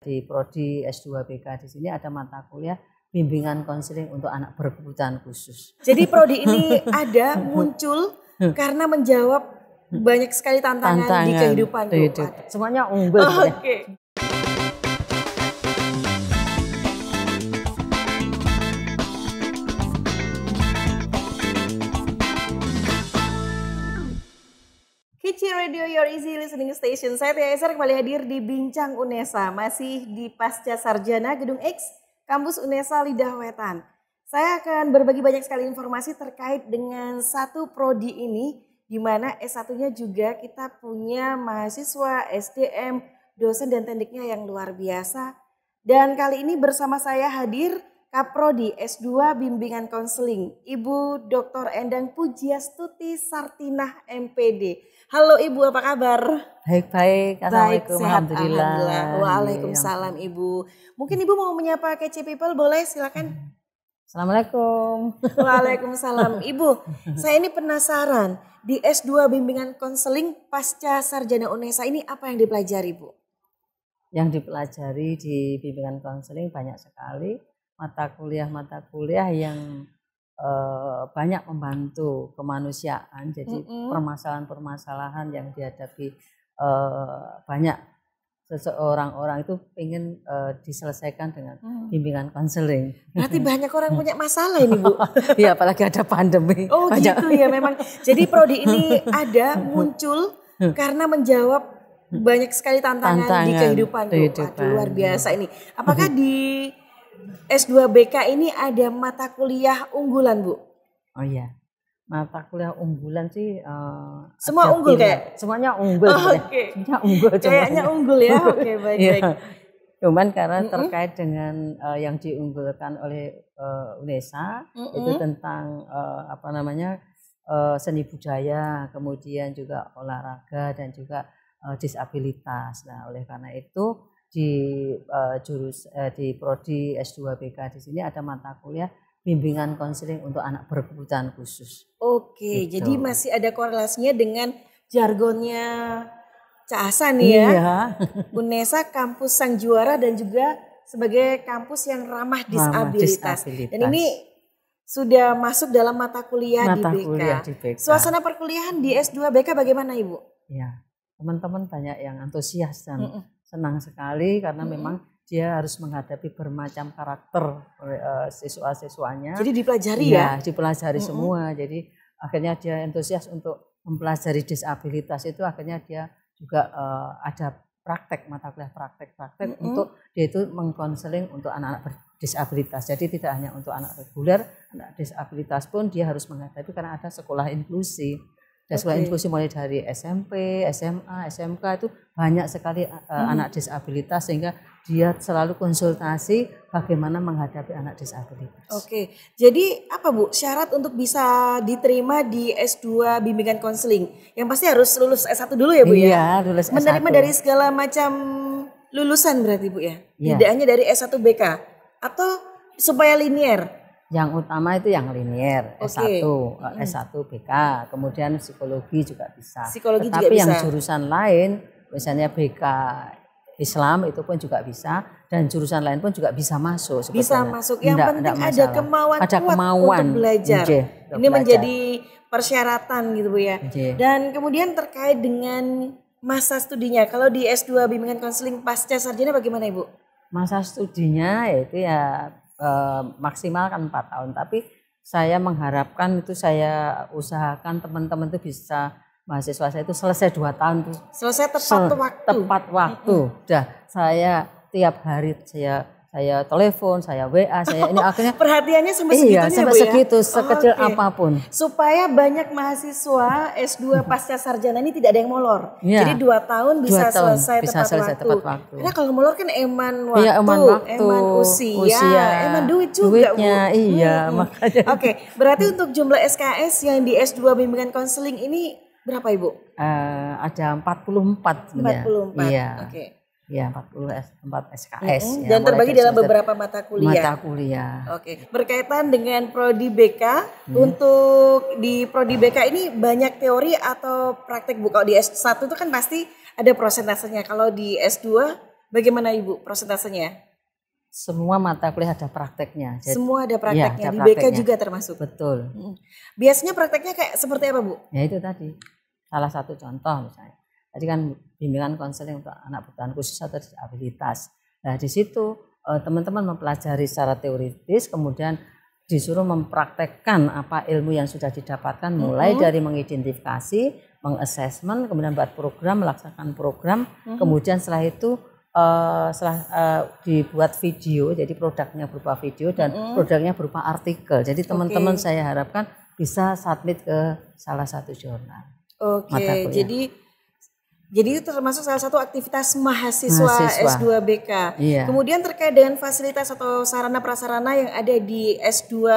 di prodi S2 BK di sini ada mata kuliah bimbingan konseling untuk anak berkebutuhan khusus. Jadi prodi ini ada muncul karena menjawab banyak sekali tantangan di kehidupan. Semuanya unggul. Oke. Kici Radio, your easy listening station. Saya Tia Eser kembali hadir di Bincang Unesa, masih di Pasca Sarjana Gedung X, Kampus Unesa Lidah Wetan. Saya akan berbagi banyak sekali informasi terkait dengan satu prodi ini, di mana S1-nya juga kita punya mahasiswa, SDM, dosen dan tekniknya yang luar biasa. Dan kali ini bersama saya hadir Kaprodi S2 Bimbingan Konseling, Ibu Dr. Endang Pujiastuti Sartinah MPD. Halo Ibu, apa kabar? Baik-baik, Assalamualaikum. Sehat, Alhamdulillah. Waalaikumsalam Ibu. Mungkin Ibu mau menyapa Kece People, boleh silakan. Assalamualaikum. Waalaikumsalam. Ibu, saya ini penasaran, di S2 Bimbingan Konseling Pasca Sarjana Unesa ini apa yang dipelajari Bu? Yang dipelajari di bimbingan konseling banyak sekali mata kuliah yang banyak membantu kemanusiaan. Jadi permasalahan-permasalahan yang dihadapi banyak orang itu ingin diselesaikan dengan bimbingan konseling. Berarti banyak orang punya masalah ini Bu. Ya apalagi ada pandemi. Oh banyak. Gitu ya memang. Jadi prodi ini ada muncul karena menjawab banyak sekali tantangan di kehidupan. Aduh, luar biasa ini. Apakah di S2 BK ini ada mata kuliah unggulan Bu? Oh iya, mata kuliah unggulan sih semua unggul kayak? Semuanya unggul. Oke. Semuanya unggul. Kayaknya unggul ya. Oke, baik-baik. Ya. Cuman karena terkait dengan yang diunggulkan oleh Unesa itu tentang seni budaya, kemudian juga olahraga dan juga disabilitas. Nah, oleh karena itu di prodi S2 BK di sini ada mata kuliah bimbingan konseling untuk anak berkebutuhan khusus. Oke, gitu. Jadi masih ada korelasinya dengan jargonnya Cak Hasan ya. Iya. Unesa kampus sang juara dan juga sebagai kampus yang ramah disabilitas. Dan ini sudah masuk dalam mata kuliah di BK. Suasana perkuliahan di S2 BK bagaimana Ibu? Ya, teman-teman banyak yang antusias dan senang sekali karena memang dia harus menghadapi bermacam karakter siswa-siswanya. Jadi dipelajari ya? Dipelajari semua. Jadi akhirnya dia antusias untuk mempelajari disabilitas itu, akhirnya dia juga ada mata kuliah praktek untuk dia itu mengkonseling untuk anak-anak berdisabilitas. Jadi tidak hanya untuk anak reguler, anak disabilitas pun dia harus menghadapi karena ada sekolah inklusi. Dan sekolah inklusi mulai dari SMP, SMA, SMK itu banyak sekali anak disabilitas, sehingga dia selalu konsultasi bagaimana menghadapi anak disabilitas. Oke, jadi apa Bu syarat untuk bisa diterima di S2 Bimbingan Konseling? Yang pasti harus lulus S1 dulu ya Bu ya? Iya, lulus S1. Menerima dari segala macam lulusan berarti Bu ya? Tidak hanya dari S1 BK atau supaya linear? Yang utama itu yang linier, S1 BK, kemudian psikologi juga bisa. Psikologi Tetapi juga yang bisa. Jurusan lain, misalnya BK Islam itu pun juga bisa, dan jurusan lain pun juga bisa masuk. Bisa masuk, yang penting ada kemauan kuat untuk belajar. Ini menjadi persyaratan gitu Bu ya. Dan kemudian terkait dengan masa studinya, kalau di S2 Bimbingan Konseling Pasca Sarjana bagaimana Ibu? Masa studinya yaitu ya maksimal kan 4 tahun, tapi saya mengharapkan itu, saya usahakan teman-teman itu bisa, mahasiswa saya itu selesai 2 tahun tuh. Selesai tepat waktu. Udah saya tiap hari saya telepon, saya WA, saya ini akhirnya perhatiannya sampai segitunya sampai Bu segitu, ya? sekecil apapun. Supaya banyak mahasiswa S2 pasca sarjana ini tidak ada yang molor. Jadi 2 tahun bisa selesai tepat waktu. Karena kalau molor kan eman waktu, eman usia, eman duit juga duitnya, Bu. Iya, makanya. Oke, berarti untuk jumlah SKS yang di S2 Bimbingan Konseling ini berapa Ibu? Ada 44 sebenarnya. 44. Iya. Oke. Ya, 44 SKS. Dan terbagi dalam beberapa mata kuliah. Oke. Berkaitan dengan prodi BK, untuk di prodi BK ini banyak teori atau praktek Bu? Kalau di S1 itu kan pasti ada prosentasenya. Kalau di S2 bagaimana Ibu prosentasenya? Semua mata kuliah ada prakteknya. Semua ada prakteknya, ada di BK prakteknya. juga termasuk? Betul. Biasanya prakteknya kayak seperti apa Bu? Ya itu tadi, salah satu contoh misalnya. Tadi kan bimbingan konseling untuk anak berkebutuhan khusus atau disabilitas. Nah di situ teman-teman mempelajari secara teoritis, kemudian disuruh mempraktekkan apa ilmu yang sudah didapatkan, mulai dari mengidentifikasi, mengassessment, kemudian buat program, melaksanakan program, kemudian setelah itu dibuat video, jadi produknya berupa video dan produknya berupa artikel. Jadi teman-teman saya harapkan bisa submit ke salah satu jurnal. Oke, jadi itu termasuk salah satu aktivitas mahasiswa S2 BK. Iya. Kemudian terkait dengan fasilitas atau sarana prasarana yang ada di S2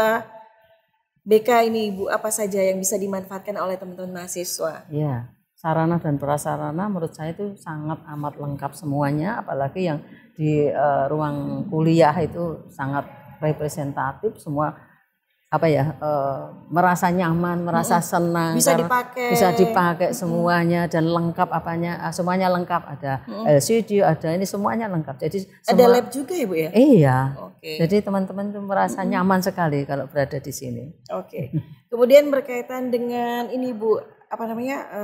BK ini Ibu, apa saja yang bisa dimanfaatkan oleh teman-teman mahasiswa? Iya. Sarana dan prasarana menurut saya itu sangat amat lengkap semuanya, apalagi yang di ruang kuliah itu sangat representatif, semua merasa nyaman, merasa senang, bisa dipakai semuanya dan lengkap semuanya lengkap, ada LCD, ada ini semuanya lengkap. Jadi ada lab juga ya Bu ya? Iya. Jadi teman-teman itu merasa nyaman sekali kalau berada di sini. Kemudian berkaitan dengan ini Bu,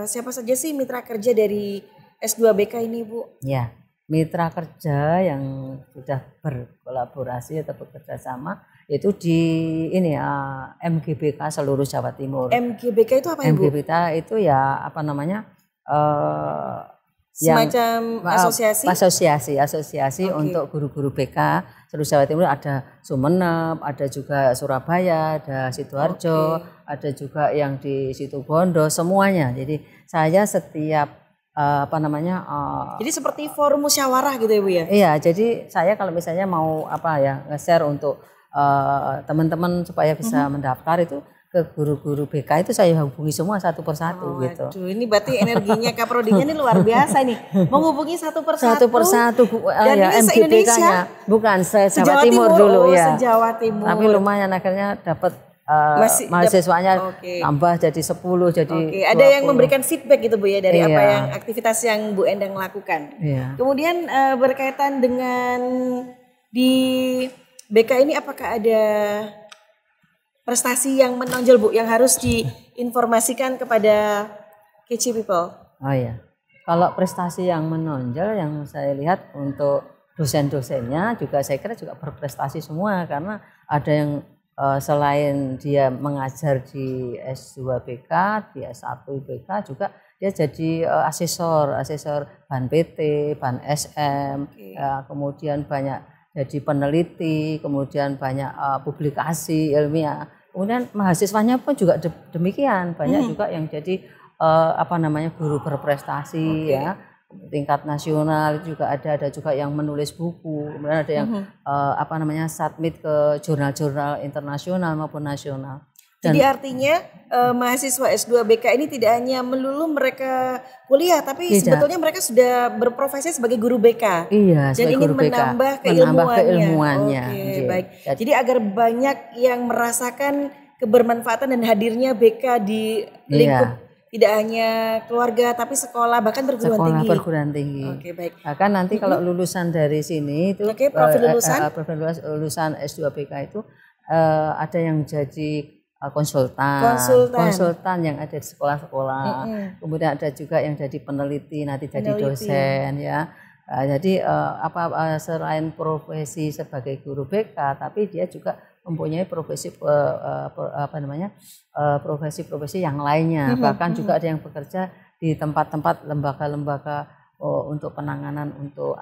siapa saja sih mitra kerja dari S2 BK ini Bu? Ya, mitra kerja yang sudah berkolaborasi atau bekerja sama itu di MGBK seluruh Jawa Timur. MGBK itu apa Ibu? MGBK itu ya semacam asosiasi untuk guru-guru BK seluruh Jawa Timur. Ada Sumeneb, ada juga Surabaya, ada Sidoarjo, ada juga yang di Situbondo, semuanya. Jadi saya setiap jadi seperti forum musyawarah gitu ya Bu ya? Iya, jadi saya kalau misalnya mau nge-share untuk teman-teman supaya bisa mendaftar itu ke guru-guru BK itu saya hubungi semua satu persatu gitu. Aduh, ini berarti energinya Kaprodinya ini luar biasa nih. Menghubungi satu persatu dan ini se-Indonesia. Bukan se-Jawa Timur dulu ya. Se-Jawa Timur. Tapi lumayan akhirnya dapat mahasiswanya tambah jadi 10 jadi 20. Ada yang memberikan feedback gitu Bu ya dari apa yang aktivitas yang Bu Endang lakukan. Kemudian berkaitan dengan di BK ini apakah ada prestasi yang menonjol Bu yang harus diinformasikan kepada Kece People? Oh iya, kalau prestasi yang menonjol yang saya lihat untuk dosen-dosennya juga saya kira juga berprestasi semua, karena ada yang selain dia mengajar di S2 BK, di S1 BK juga dia jadi asesor ban PT, ban SM, kemudian banyak jadi peneliti, kemudian banyak publikasi ilmiah. Kemudian mahasiswanya pun juga demikian, banyak juga yang jadi guru berprestasi ya, tingkat nasional juga ada juga yang menulis buku, kemudian ada yang submit ke jurnal-jurnal internasional maupun nasional. Jadi artinya mahasiswa S2 BK ini tidak hanya melulu mereka kuliah, tapi sebetulnya mereka sudah berprofesi sebagai guru BK. Iya, dan ingin guru menambah BK, keilmuannya. Baik. Jadi agar banyak yang merasakan kebermanfaatan dan hadirnya BK di lingkup tidak hanya keluarga tapi sekolah bahkan perguruan tinggi. Baik. Bahkan nanti kalau lulusan dari sini itu profil lulusan S2 BK itu ada yang jadi konsultan yang ada di sekolah-sekolah, kemudian ada juga yang jadi peneliti, nanti jadi dosen ya. Jadi selain profesi sebagai guru BK, tapi dia juga mempunyai profesi yang lainnya. Bahkan juga ada yang bekerja di tempat-tempat lembaga-lembaga untuk penanganan untuk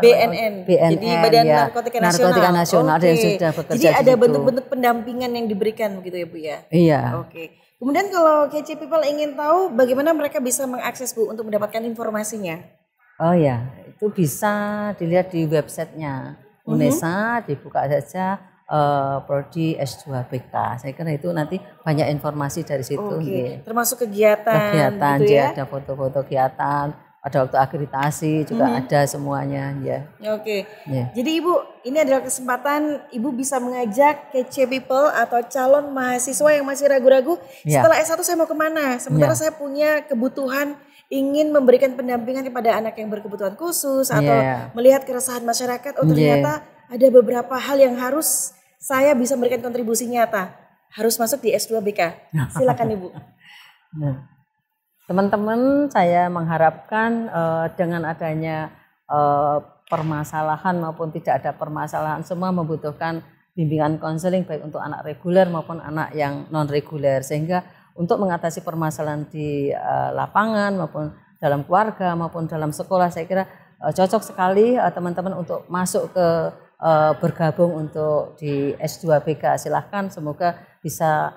BNN. Jadi Badan Narkotika Nasional. Ada yang sudah bekerja. Jadi ada bentuk-bentuk pendampingan yang diberikan begitu ya Bu ya. Iya. Kemudian kalau Kece People ingin tahu bagaimana mereka bisa mengakses Bu untuk mendapatkan informasinya? Oh ya, itu bisa dilihat di websitenya UNESA, dibuka saja Prodi S2 BK. Saya kira itu nanti banyak informasi dari situ. Termasuk kegiatan gitu ya? Ada foto-foto kegiatan. Ada waktu akreditasi juga ada semuanya ya. Jadi Ibu, ini adalah kesempatan Ibu bisa mengajak Kece People atau calon mahasiswa yang masih ragu-ragu setelah S1 saya mau kemana. Sementara saya punya kebutuhan ingin memberikan pendampingan kepada anak yang berkebutuhan khusus atau melihat keresahan masyarakat, oh ternyata ada beberapa hal yang harus saya bisa memberikan kontribusi nyata, harus masuk di S2 BK. Silakan Ibu. Teman-teman, saya mengharapkan dengan adanya permasalahan maupun tidak ada permasalahan, semua membutuhkan bimbingan konseling baik untuk anak reguler maupun anak yang non reguler, sehingga untuk mengatasi permasalahan di lapangan maupun dalam keluarga maupun dalam sekolah, saya kira cocok sekali teman-teman untuk masuk ke bergabung untuk di S2 BK. Silahkan, semoga bisa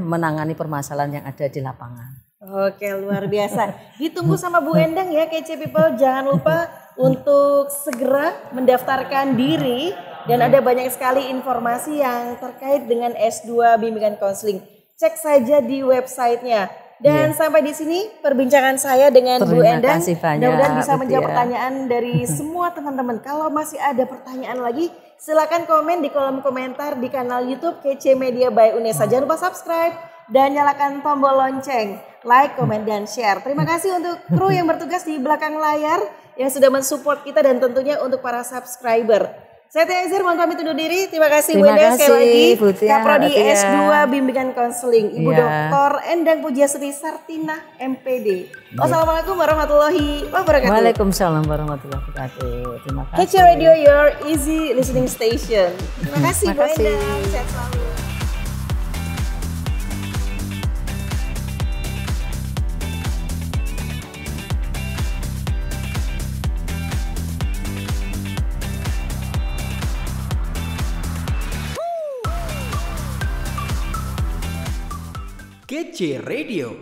menangani permasalahan yang ada di lapangan. Oke, luar biasa. Ditunggu sama Bu Endang ya, Kece People. Jangan lupa untuk segera mendaftarkan diri, dan ada banyak sekali informasi yang terkait dengan S2 bimbingan konseling. Cek saja di websitenya. Dan sampai di sini perbincangan saya dengan Bu Endang. Mudah-mudahan bisa menjawab pertanyaan dari semua teman-teman. Kalau masih ada pertanyaan lagi, silakan komen di kolom komentar di kanal YouTube Kece Media by Unesa. Jangan lupa subscribe dan nyalakan tombol lonceng, like, komen, dan share. Terima kasih untuk kru yang bertugas di belakang layar yang sudah mensupport kita, dan tentunya untuk para subscriber. Saya Tia Ezer, mohon pamit undur diri. Terima kasih Bu Endang sekali lagi. Kaprodi S2 Bimbingan Konseling, Ibu Dr. Endang Pujiastuti Sartina, MPD. Wassalamualaikum warahmatullahi wabarakatuh. Waalaikumsalam warahmatullahi wabarakatuh. Terima kasih. Kece Radio, your easy listening station. Terima kasih Bu Endang. Sehat selalu. Kece Radio.